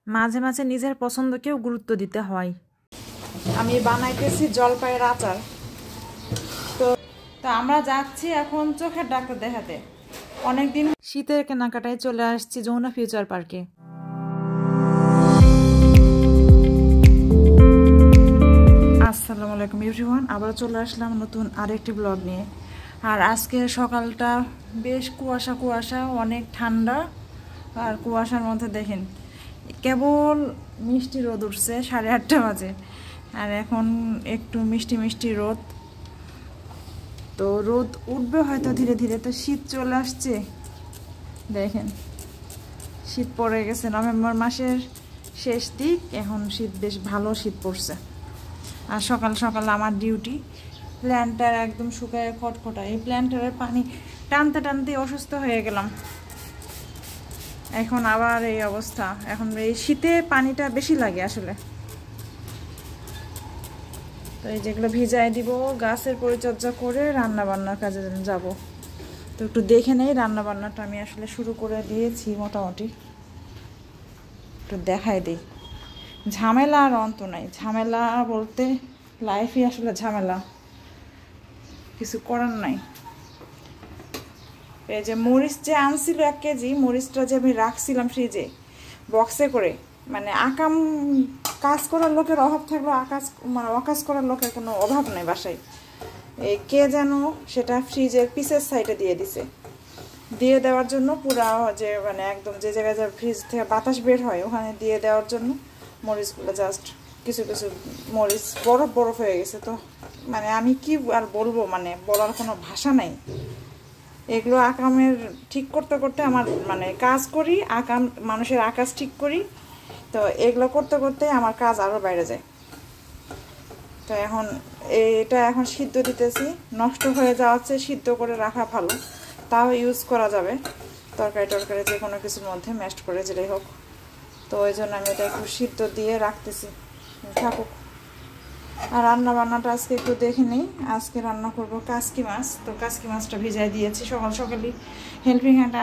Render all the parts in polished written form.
মাঝে মাঝে নিজের পছন্দকেও গুরুত্ব দিতে হয়। আমি বানাইতেছি জলপাইয়ের আচার। তো তো আমরা যাচ্ছি এখন চোখের ডাক্তার দেখাতে। অনেকদিন শীতের কেনাকাটায় চলে আসছি যমুনা ফিউচার পার্কে। আসসালামু আলাইকুম এভরিওয়ান, আবার চলে আসলাম নতুন আরেকটি ব্লগ নিয়ে। আর আজকে সকালটা বেশ কুয়াশা কুয়াশা, অনেক ঠান্ডা। আর কুয়াশার মধ্যে দেখেন কেবল মিষ্টি রোদ উঠছে, 8:30 বাজে। আর এখন একটু মিষ্টি মিষ্টি রোদ। তো রোদ উঠবে হয়তো ধীরে ধীরে। তো শীত চলে আসছে, দেখেন শীত পড়ে গেছে। নভেম্বর মাসের শেষ দিক, এখন শীত বেশ ভালো শীত পড়ছে। আর সকাল সকাল আমার ডিউটি। প্ল্যান্টার একদম শুকায় খটখটা। এই প্ল্যান্টারের পানি টানতে টানতে অসুস্থ হয়ে গেলাম। এখন আবার এই অবস্থা। এখন এই শীতে পানিটা বেশি লাগে আসলে। তো এই যেগুলো ভিজাই দিব, গাছের পরিচর্যা করে রান্না বান্নার কাজে যাব। তো একটু দেখে নেই রান্না বান্নাটা আমি আসলে শুরু করে দিয়েছি মোটামুটি। একটু দেখাই দিই। ঝামেলা আর অন্ত নাই। ঝামেলা বলতে লাইফই আসলে ঝামেলা, কিছু করার নাই। এই যে মরিচ যে আনছিল 1 কেজি, মরিচটা যে আমি রাখছিলাম ফ্রিজে বক্সে করে, মানে আকাম কাজ করার লোকের অভাব থাকলেও অকাজ করার লোকের কোনো অভাব নেই বাসায়। এই কে যেন সেটা ফ্রিজের পিসের সাইডে দিয়ে দিছে। দিয়ে দেওয়ার জন্য পুরা যে মানে একদম যে জায়গায় যে ফ্রিজ থেকে বাতাস বের হয় ওখানে দিয়ে দেওয়ার জন্য মরিচগুলো জাস্ট কিছু কিছু মরিচ বরফ বরফ হয়ে গেছে। তো মানে আমি কি আর বলবো, মানে বলার কোনো ভাষা নাই। এগুলো আকামের ঠিক করতে করতে আমার মানে কাজ করি, আকাম মানুষের আকাশ ঠিক করি। তো এগুলো করতে করতে আমার কাজ আরও বাইরে যায়। তো এখন এটা এখন সিদ্ধ দিতেছি। নষ্ট হয়ে যাওয়ার চেয়ে সিদ্ধ করে রাখা ভালো, তাও ইউজ করা যাবে তরকারি টরকারি যে কোনো কিছুর মধ্যে ম্যাশড করে যেটাই হোক। তো ওই জন্য আমি এটা একটু সিদ্ধ দিয়ে রাখতেছি, থাকুক। আর রান্না বান্নাটা আজকে একটু দেখে নিই। আজকে রান্না করব কাসকি মাছ। তো কাসকি মাছটা ভিজাই দিয়েছি সকাল সকালই। হেল্পিং হ্যান্ড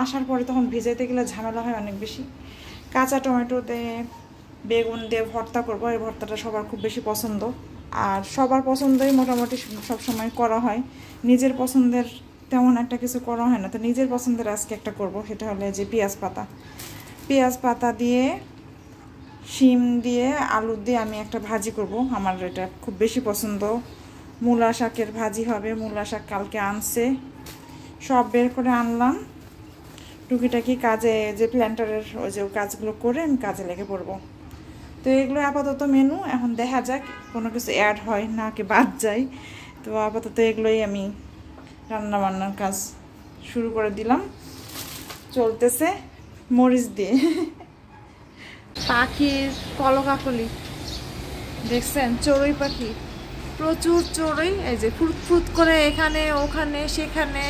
আসার পরে তখন ভিজাইতে গেলে ঝামেলা হয় অনেক বেশি। কাঁচা টমেটো দিয়ে বেগুন দিয়ে ভর্তা করব। এই ভর্তাটা সবার খুব বেশি পছন্দ, আর সবার পছন্দই মোটামুটি সবসময় করা হয়। নিজের পছন্দের তেমন একটা কিছু করা হয় না। তো নিজের পছন্দের আজকে একটা করব, সেটা হলো যে পেঁয়াজ পাতা দিয়ে শিম দিয়ে আলু দিয়ে আমি একটা ভাজি করব। আমার এটা খুব বেশি পছন্দ। মূলা শাকের ভাজি হবে। মূলা শাক কালকে আনছে, সব বের করে আনলাম। টুকিটাকি কাজে যে প্ল্যান্টারের ওই যে কাজগুলো করে আমি কাজে লেগে পড়বো। তো এগুলো আপাতত মেনু। এখন দেখা যাক কোনো কিছু অ্যাড হয় না কি বাদ যায়। তো আপাতত এগুলোই আমি রান্না বান্নার কাজ শুরু করে দিলাম। চলতেছে মরিচ দিয়ে। পাখির কলকাকলি দেখছেন? চড়ুই পাখি, প্রচুর চড়ুই। এই যে ফুট করে এখানে ওখানে সেখানে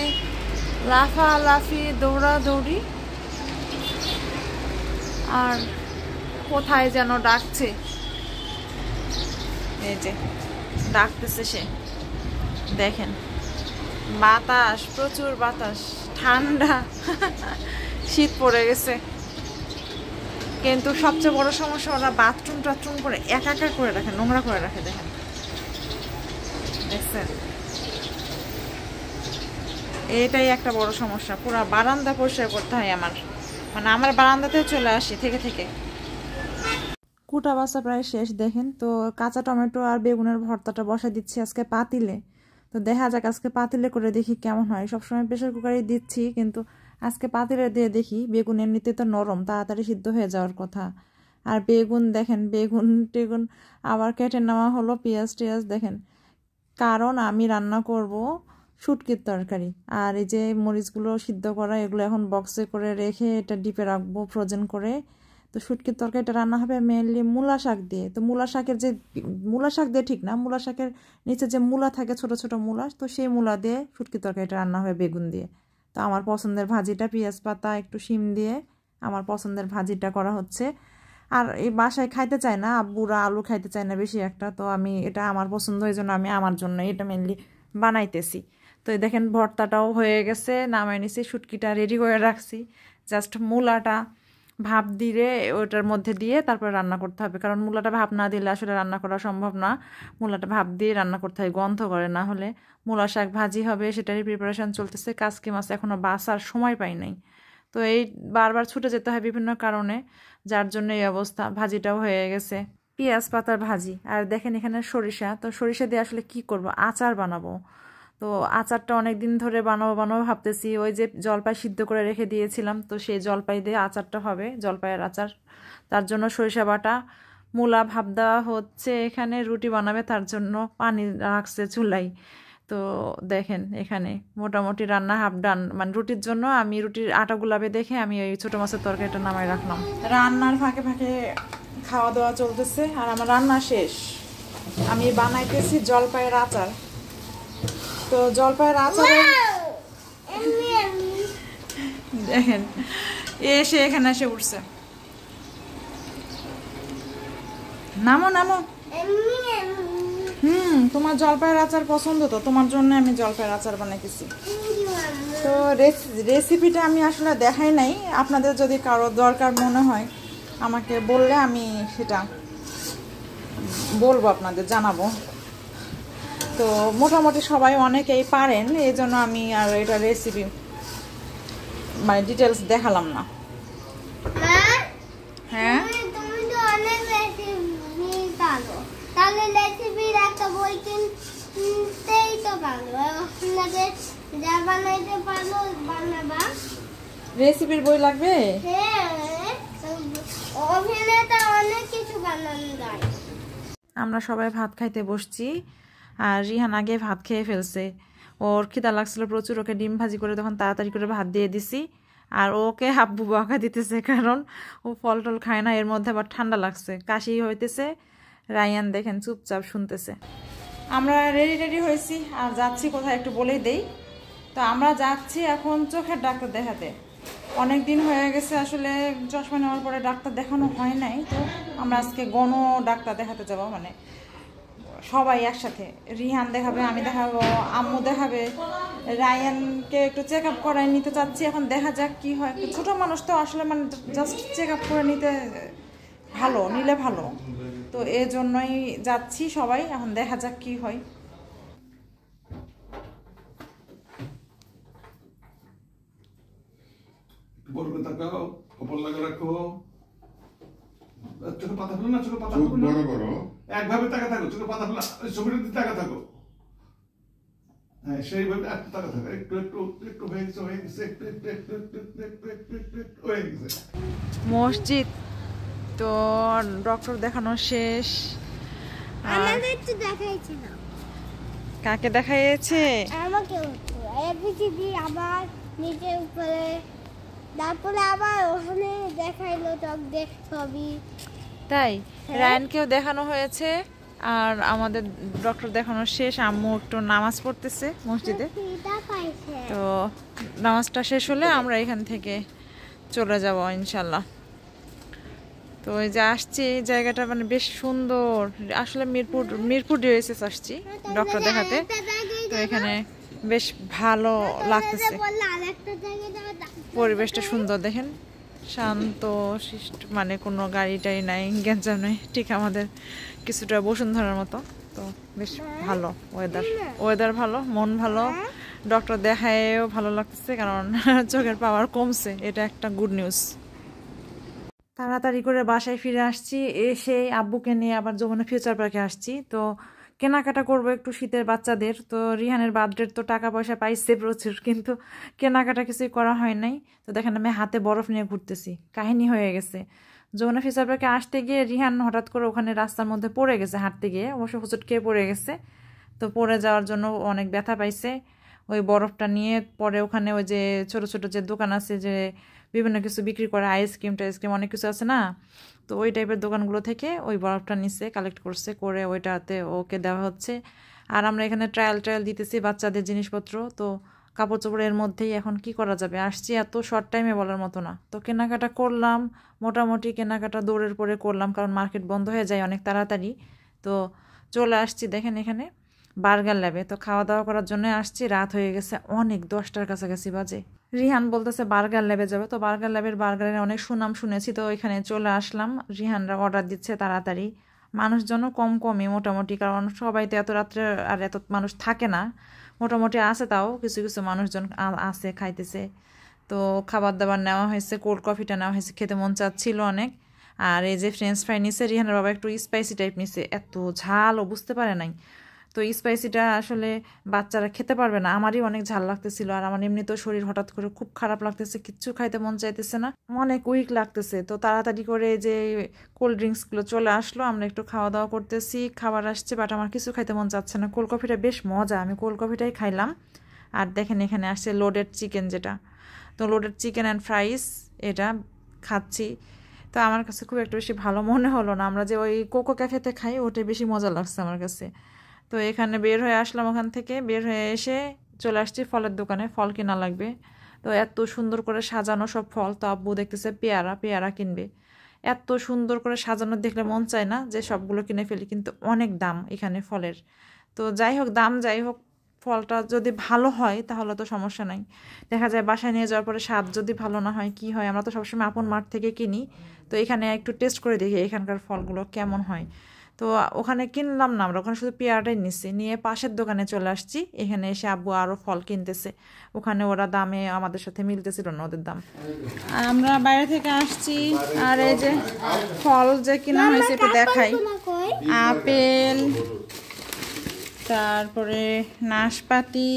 লাফালাফি দৌড়াদৌড়ি। আর কোথায় যেন ডাকছে, এই যে ডাকতেছে সে, দেখেন। বাতাস, প্রচুর বাতাস, ঠান্ডা। শীত পড়ে গেছে। কিন্তু সবচেয়ে বড় সমস্যা, ওরা বাথরুম টাথরুম করে একাকার করে রাখে, নোংরা করে রাখে। দেখেন, দেখছেন? এটাই একটা বড় সমস্যা। পুরো বারান্দা পরিষ্কার করতে হয় আমার, মানে আমার বারান্দাতেও চলে আসি থেকে থেকে। কুটা বাছা প্রায় শেষ। দেখেন তো কাঁচা টমেটো আর বেগুনের ভর্তাটা বসা দিচ্ছি আজকে পাতিলে। তো দেখা যাক আজকে পাতিলে করে দেখি কেমন হয়। সবসময় প্রেশার কুকারে দিচ্ছি, কিন্তু আজকে পাতিলে দিয়ে দেখি। বেগুন এমনিতে তো নরম, তাড়াতাড়ি সিদ্ধ হয়ে যাওয়ার কথা। আর বেগুন দেখেন, বেগুন টেগুন আবার কেটে নেওয়া হলো, পেঁয়াজ টেয়াজ দেখেন। কারণ আমি রান্না করব শুটকির তরকারি। আর এই যে মরিচগুলো সিদ্ধ করা, এগুলো এখন বক্সে করে রেখে এটা ডিপে রাখবো ফ্রোজেন করে। তো শুটকির তরকারিটা রান্না হবে মেনলি মূলা শাক দিয়ে। তো মূলা শাকের যে, মূলা শাক দিয়ে ঠিক না, মূলা শাকের নিচে যে মূলা থাকে ছোট ছোট মূলা, তো সেই মূলা দিয়ে শুটকির তরকারিটা রান্না হবে বেগুন দিয়ে। তো আমার পছন্দের ভাজিটা পেঁয়াজ পাতা একটু শিম দিয়ে আমার পছন্দের ভাজিটা করা হচ্ছে। আর এই বাসায় খাইতে চায় না, আব্বুরা আলু খাইতে চায় না বেশি একটা। তো আমি এটা আমার পছন্দ, এই জন্য আমি আমার জন্য এটা মেনলি বানাইতেছি। তো দেখেন ভর্তাটাও হয়ে গেছে, নামাই নিছি, শুটকিটা রেডি করে রাখছি। জাস্ট মূলাটা ভাপ দিয়ে ওটার মধ্যে দিয়ে তারপরে রান্না করতে হবে, কারণ মূলাটা ভাপ না দিলে আসলে রান্না করা সম্ভব না। মূলাটা ভাপ দিয়ে রান্না করতে হয়, গন্ধ করে, না হলে মূলা শাক ভাজি হবে, সেটারই প্রিপারেশন চলতেছে। কাজকি মাছ এখনও বাসার সময় পাই নাই, তো এই বারবার ছুটে যেতে হয় বিভিন্ন কারণে, যার জন্য এই অবস্থা। ভাজিটাও হয়ে গেছে, পেঁয়াজ পাতার ভাজি। আর দেখেন এখানে সরিষা, তো সরিষা দিয়ে আসলে কি করব, আচার বানাবো। তো আচারটা অনেক দিন ধরে বানাবো ভাবতেছি। ওই যে জলপাই সিদ্ধ করে রেখে দিয়েছিলাম, তো সেই জলপাই দিয়ে আচারটা হবে, জলপাইয়ের আচার। তার জন্য সরিষা বাটা, মূলা ভাপ দেওয়া হচ্ছে, এখানে রুটি বানাবে তার জন্য পানি রাখছে চুলাই। তো দেখেন এখানে মোটামুটি রান্না হাফ ডান, মানে রুটির জন্য আমি রুটির আটা গুলাবে দেখে আমি ওই ছোটো মাছের তরকারিটা নামাই রাখলাম। রান্নার ফাঁকে ফাঁকে খাওয়া দাওয়া চলতেছে, আর আমার রান্না শেষ। আমি বানাইতেছি জলপাইয়ের আচার। তো জলপাইয়ের আচারে দেখেন এসে এখানে এসে উঠছে, নামো নামো। তোমার জলপাইয়ের আচার পছন্দ, তো তোমার জন্য আমি জলপাইয়ের আচার বানাইতেছি। তো রেসিপিটা আমি আসলে দেখাই নাই, আপনাদের যদি কারো দরকার মনে হয় আমাকে বললে আমি সেটা বলবো, আপনাদের জানাবো। তো মোটামুটি সবাই অনেকেই পারেন, এই জন্য আমি আর এটা রেসিপি মানে ডিটেলস দেখালাম না। হ্যাঁ, রেসিপির বই লাগবে। আমরা সবাই ভাত খাইতে বসছি, আর রিহান আগে ভাত খেয়ে ফেলছে। ওর খিদা লাগছিল প্রচুর, ওকে ডিম ভাজি করে তখন তাড়াতাড়ি করে ভাত দিয়ে দিছি। আর ওকে আব্বু বকা দিতেছে, কারণ ও ফল টল খায় না, এর মধ্যে আবার ঠান্ডা লাগছে, কাশি হইতেছে। রায়ান দেখেন চুপচাপ শুনতেছে। আমরা রেডি হয়েছি আর যাচ্ছি কোথায় একটু বলেই দেই। তো আমরা যাচ্ছি এখন চোখের ডাক্তার দেখাতে। অনেক দিন হয়ে গেছে আসলে চশমা নেওয়ার পরে ডাক্তার দেখানো হয় নাই, তো আমরা আজকে গণ ডাক্তার দেখাতে যাব, মানে সবাই একসাথে। রিহান দেখাবে, আমি দেখাবো, আম্মু দেখাবে, রায়ানকে একটু চেক আপ করাই নিতে চাচ্ছি। এখন দেখা যাক কি হয়, ছোট মানুষ তো আসলে মানে জাস্ট চেক আপ করে নিতে নিলে ভালো, তো এই জন্যই যাচ্ছি সবাই। এখন দেখা যাক কি হয়। চোখে পাতা ফেলো না, চোখে পাতা ফেলো না, একভাবে তাকা থাকো, চোখে পাতা ফেলো, ছবিটা দিতে তাকা থাকো। হ্যাঁ, সেইভাবে একটু তাকা থাকো, একটু একটু একটু হয়ে গেছে, হয়ে গেছে, একটু একটু একটু একটু একটু একটু একটু একটু একটু হয়ে গেছে। মসজিদ তো ডক্টর দেখানো শেষ। আমাদের একটু দেখাইছে না। কাকে দেখাইছে? আমাকে এবিসিডি আবার নিচে উপরে, তারপরে আবার ওখানে দেখাইলো টক দেখ ছবি। তাই রায়ানকেও দেখানো হয়েছে, আর আমাদের ডক্টর দেখানো শেষ। আম্মু একটু নামাজ পড়তেছে মসজিদে, তো নামাজটা শেষ হলে আমরা এখান থেকে চলে যাব ইনশাল্লাহ। তো এই যে আসছি, এই জায়গাটা মানে বেশ সুন্দর। আসলে মিরপুর ডিওএসএস আসছি ডক্টর দেখাতে, তো এখানে বেশ ভালো লাগতেছে, পরিবেশটা সুন্দর। দেখেন শান্ত শিষ্ট, মানে কোনো গাড়ি টাড়ি নাই, গ্যাঞ্জাম নাই, ঠিক আমাদের কিছুটা বসুন্ধরার মতো। তো বেশ ভালো ওয়েদার ভালো, মন ভালো। ডক্টর দেখায়ও ভালো লাগতেছে, কারণ চোখের পাওয়ার কমছে, এটা একটা গুড নিউজ। তাড়াতাড়ি করে বাসায় ফিরে আসছি, এসে আব্বুকে নিয়ে আবার যমুনা ফিউচার পার্কে আসছি। তো কেনাকাটা করবো একটু শীতের বাচ্চাদের। তো রিহানের বার্থডের তো টাকা পয়সা পাইছে প্রচুর, কিন্তু কেনাকাটা কিছুই করা হয় নাই। তো দেখেন আমি হাতে বরফ নিয়ে ঘুরতেছি, কাহিনী হয়ে গেছে। যমুনা ফিউচার পার্কে আসতে গিয়ে রিহান হঠাৎ করে ওখানে রাস্তার মধ্যে পড়ে গেছে, হাঁটতে গিয়ে অবশ্য হুচট খেয়ে পড়ে গেছে। তো পড়ে যাওয়ার জন্য অনেক ব্যথা পাইছে। ওই বরফটা নিয়ে পরে ওখানে ওই যে ছোট ছোট যে দোকান আছে, যে বিভিন্ন কিছু বিক্রি করে, আইসক্রিম টাইসক্রিম অনেক কিছু আছে না, তো ওই টাইপের দোকানগুলো থেকে ওই বরফটা নিচ্ছে, কালেক্ট করছে, করে ওইটাতে ওকে দেওয়া হচ্ছে। আর আমরা এখানে ট্রায়াল দিতেছি বাচ্চাদের জিনিসপত্র। তো কাপড় চোপড়ের মধ্যেই এখন কি করা যাবে, আসছি এত শর্ট টাইমে বলার মতো না। তো কেনাকাটা করলাম, মোটামুটি কেনাকাটা দৌড়ের পরে করলাম, কারণ মার্কেট বন্ধ হয়ে যায় অনেক তাড়াতাড়ি। তো চলে আসছি দেখেন এখানে বার্গার ল্যাবে। তো খাওয়া দাওয়া করার জন্য আসছি, রাত হয়ে গেছে অনেক, 10টার কাছাকাছি বাজে। রিহান বলতেছে বার্গার ল্যাবে যাবে, তো বার্গার ল্যাবের বার্গারের অনেক সুনাম শুনেছি, তো ওইখানে চলে আসলাম। রিহানরা অর্ডার দিচ্ছে তাড়াতাড়ি, মানুষজনও কমই মোটামুটি, কারণ সবাই তো এত রাত্রে আর এত মানুষ থাকে না, মোটামুটি আছে, তাও কিছু কিছু মানুষজন আছে খাইতেছে। তো খাবার দাবার নেওয়া হয়েছে, কোল্ড কফিটা নেওয়া হয়েছে, খেতে মন চাচ্ছিল অনেক। আর এই যে ফ্রেঞ্চ ফ্রাই নিছে, রিহানের বাবা একটু স্পাইসি টাইপ নিছে, এত ঝালও বুঝতে পারে নাই। তো স্পাইসিটা আসলে বাচ্চারা খেতে পারবে না, আমারই অনেক ঝাল লাগতেছিল, আর আমার এমনিতেও শরীর হঠাৎ করে খুব খারাপ লাগতেছে, কিচ্ছু খাইতে মন চাইতেছে না, অনেক উইক লাগতেছে। তো তাড়াতাড়ি করে যে কোল্ড ড্রিঙ্কসগুলো চলে আসলো, আমরা একটু খাওয়া দাওয়া করতেছি, খাবার আসছে, বাট আমার কিছু খাইতে মন চাচ্ছে না। কোল্ড কফিটা বেশ মজা, আমি কোল্ড কফিটাই খাইলাম। আর দেখেন এখানে আসছে লোডেড চিকেন, যেটা তো লোডেড চিকেন অ্যান্ড ফ্রাইস, এটা খাচ্ছি। তো আমার কাছে খুব একটা বেশি ভালো মনে হলো না, আমরা যে ওই কোকো ক্যাফেতে খাই ওটাই বেশি মজা লাগছে আমার কাছে। তো এখানে বের হয়ে আসলাম, ওখান থেকে বের হয়ে এসে চলে আসছি ফলের দোকানে, ফল কেনা লাগবে। তো এত সুন্দর করে সাজানো সব ফল, তো আব্বু দেখতেছে পেয়ারা কিনবে। এত সুন্দর করে সাজানো দেখলে মন চায় না যে সবগুলো কিনে ফেলি, কিন্তু অনেক দাম এখানে ফলের। তো যাই হোক, দাম যাই হোক, ফলটা যদি ভালো হয় তাহলে তো সমস্যা নাই। দেখা যায় বাসায় নিয়ে যাওয়ার পরে স্বাদ যদি ভালো না হয় কি হয়, আমরা তো সবসময় আপন মাঠ থেকে কিনি, তো এখানে একটু টেস্ট করে দেখি এখানকার ফলগুলো কেমন হয়। তো ওখানে কিনলাম না আমরা, ওখানে শুধু পেয়ারাটাই নিচ্ছি, নিয়ে পাশের দোকানে চলে আসছি। এখানে এসে আব্বু আরও ফল কিনতেছে, ওখানে ওরা দামে আমাদের সাথে মিলতেছিল না ওদের দাম। আমরা বাইরে থেকে আসছি, আর এই যে ফল যে কিনা হয়েছে একটু দেখাই। আপেল, তারপরে নাশপাতি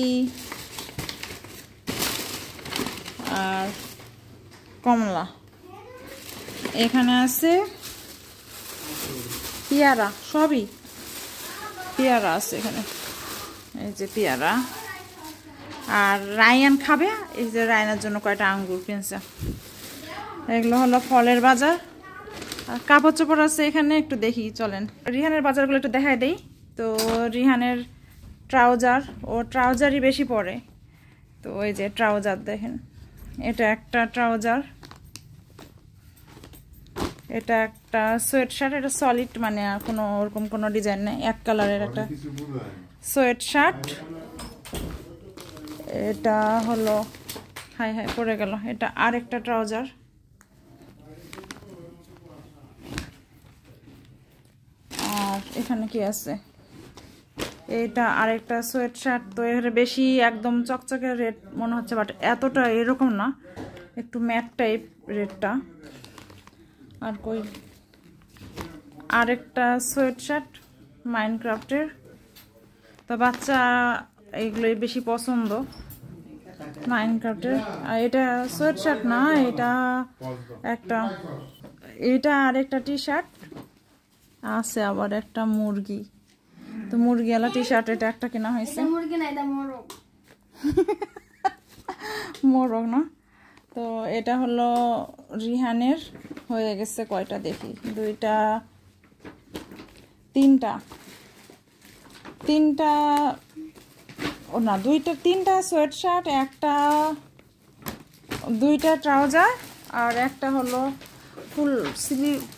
আর কমলা, এখানে আছে পেয়ারা, সবই পেয়ারা আছে এখানে, এই যে পেয়ারা। আর রায়ান খাবে, এই যে রায়ানের জন্য কয়টা আঙ্গুর কিনছে। এগুলো হলো ফলের বাজার। আর কাপড় চোপড় আছে এখানে, একটু দেখি চলেন। রিহানের বাজারগুলো একটু দেখাই দেই। তো রিহানের ট্রাউজার, ও ট্রাউজারই বেশি পরে, তো ওই যে ট্রাউজার দেখেন, এটা একটা ট্রাউজার, এটা একটা সোয়েট শার্ট, এটা সলিড, মানে কোনো ওরকম কোনো ডিজাইন নেই, এক কালারের একটা সোয়েট শার্ট। এটা হলো হাই পড়ে গেল, এটা আরেকটা ট্রাউজার। আর এখানে কি আছে, এটা আরেকটা সোয়েট শার্ট। তো এখানে বেশি একদম চকচকে রেড মনে হচ্ছে, বাট এতটা এরকম না, একটু ম্যাট টাইপ রেডটা। আর কই আরেকটা সোয়েট শার্ট মাইনক্রাফটের, তো বাচ্চা এইগুলোই বেশি পছন্দ মাইনক্রাফটের। আর এটা সোয়েট শার্ট না, এটা একটা, এটা আরেকটা টি শার্ট আছে, আবার একটা মুরগি, তো মুরগিওয়ালা টি শার্ট, এটা একটা কেনা হয়েছে, মোরগ না। তো এটা হলো রিহানের, হয়ে গেছে কয়টা দেখি, দুইটা, তিনটা ও না, তিনটা সোয়েট শার্ট, একটা, দুইটা ট্রাউজার, আর একটা হলো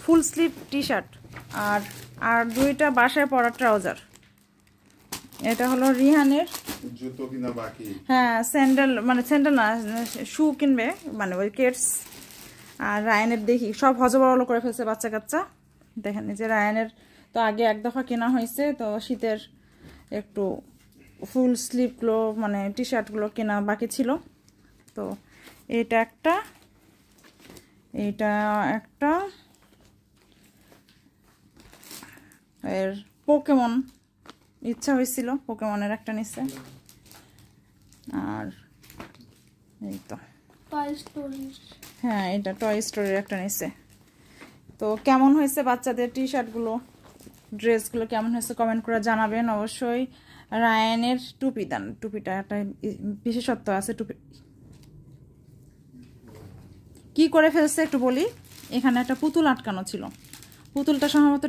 ফুল স্লিভ টি শার্ট, আর দুইটা বাসায় পরা ট্রাউজার। এটা হলো রিহানের জুতো কিনা বাকি, হ্যাঁ স্যান্ডেল, মানে স্যান্ডেল না, শু কিনবে, মানে ওই কেটস। আর রায়ানের দেখি সব হজবরল করে ফেলছে বাচ্চা কাচ্চা, দেখেন যে রায়ানের তো আগে এক দফা কেনা হয়েছে, তো শীতের একটু ফুল স্লিভগুলো মানে টি শার্টগুলো কেনা বাকি ছিল। তো এটা একটা, এর পোকেমন ইচ্ছা হয়েছিল, পোকেমনের একটা নিচ্ছে। আর এই তো হ্যাঁ, এটা টয় স্টোরির একটা নিচ্ছে। তো কেমন হয়েছে বাচ্চাদের টি শার্টগুলো, ড্রেসগুলো কেমন হয়েছে কমেন্ট করে জানাবেন অবশ্যই। রায়ানের টুপি দেন, টুপিটা একটা বিশেষত্ব আছে, টুপি কি করে ফেলছে একটু বলি। এখানে একটা পুতুল আটকানো ছিল, পুতুলটা সম্ভবত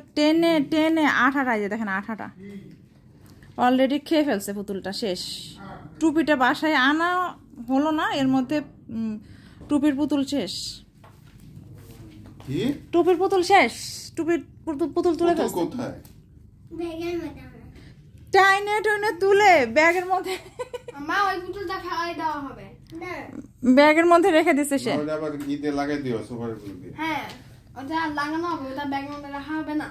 টেনে আঠাটা, যে দেখেন আঠাটা অলরেডি খেয়ে ফেলছে, পুতুলটা শেষ। টুপিটা বাসায় আনা হলো না, এর মধ্যে টুপির পুতুল শেষ, টুপির পুতুল শেষ, টুপির পুতুল তুলে ফেলছে। টাইনে টুইনে তুলে ব্যাগের মধ্যে মা ওই পুতুলটা খাওয়াই দেওয়া হবে না ব্যাগের মধ্যে রেখে দিছে সে। ওটা আবার ঈদে লাগাই দিও সুপার গ্লু দিয়ে। হ্যাঁ ওটা লাগানো হবে, ওটা ব্যাগের মধ্যে রাখা হবে না।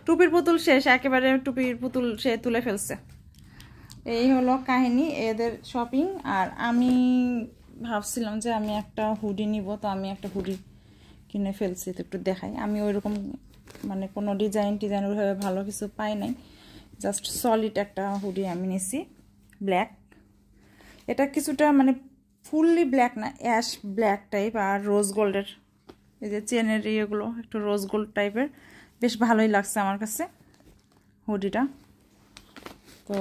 টুপির পুতুল শেষ, একেবারে টুপির পুতুল সে তুলে ফেলছে। এই হলো কাহিনী এদের শপিং। আর আমি ভাবছিলাম যে আমি একটা হুডি নিব, তো আমি একটা হুডি কিনে ফেলছি, তো একটু দেখাই। আমি ওইরকম মানে কোনো ডিজাইন ওইভাবে ভালো কিছু পাই নাই, জাস্ট সলিড একটা হুডি আমি নিছি ব্ল্যাক। এটা কিছুটা মানে ফুললি ব্ল্যাক না, অ্যাশ ব্ল্যাক টাইপ, আর রোজ গোল্ডের এই যে চেনের ইয়েগুলো একটু রোজ গোল্ড টাইপের, বেশ ভালোই লাগছে আমার কাছে হুডিটা। তো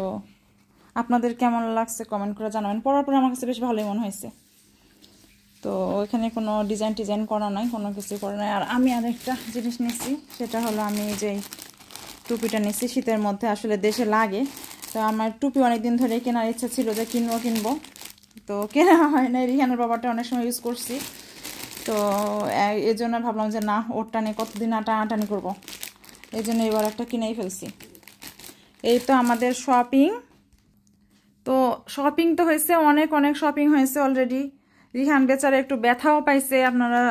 আপনাদের কেমন লাগছে কমেন্ট করে জানাবেন। পরার পরে আমার কাছে বেশ ভালোই মনে হয়েছে। তো ওইখানে কোনো ডিজাইন করা নাই, কোনো কিছু করা নাই। আর আমি আরেকটা জিনিস নিচ্ছি, সেটা হলো আমি যে টুপিটা নিচ্ছি শীতের মধ্যে, আসলে দেশে লাগে। তো আমার টুপি অনেকদিন ধরে কেনার ইচ্ছা ছিল যে কিনবো, তো কেনা হয় না। রিহানের বাবাটা অনেক সময় ইউজ করছি, তো এই জন্য ভাবলাম যে না, ওরটা নিয়ে কতদিন আটানি করবো, এই জন্য এবার একটা কিনেই ফেলছি। এই তো আমাদের শপিং। তো শপিং তো হয়েছে অনেক শপিং হয়েছে অলরেডি। রিহান বেচারা একটু ব্যথাও পাইছে, আপনারা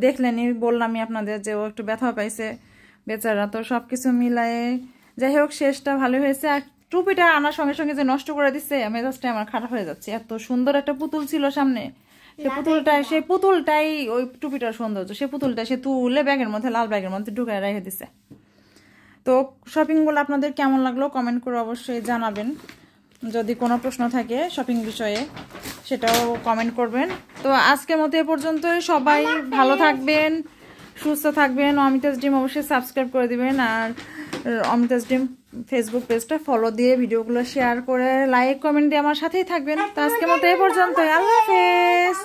দেখলেনই, বললামই আপনাদের যে ও একটু ব্যথাও পাইছে বেচারা। তো সব কিছু মিলায়ে যাই হোক শেষটা ভালো হয়েছে। আর টুপিটা আনার সঙ্গে সঙ্গে যে নষ্ট করে দিচ্ছে, মেজাজটা আমার খারাপ হয়ে যাচ্ছে। এত সুন্দর একটা পুতুল ছিল সামনে, সেই পুতুলটাই ওই টুপিটার সৌন্দর্য, সেই পুতুলটা সে তুলে ব্যাগের মধ্যে, লাল ব্যাগের মধ্যে ঢুকায় রেখে দিছে। তো শপিংগুলো আপনাদের কেমন লাগলো কমেন্ট করে অবশ্যই জানাবেন। যদি কোনো প্রশ্ন থাকে শপিং বিষয়ে সেটাও কমেন্ট করবেন। তো আজকের মতো এ পর্যন্তই। সবাই ভালো থাকবেন, সুস্থ থাকবেন। অমিতাজ ড্রিম অবশ্যই সাবস্ক্রাইব করে দিবেন, আর অমিতাজ ড্রিম ফেসবুক পেজটা ফলো দিয়ে ভিডিওগুলো শেয়ার করে লাইক কমেন্ট দিয়ে আমার সাথেই থাকবেন। তো আজকের মতো এ পর্যন্তই। আল্লাহ হাফেজ।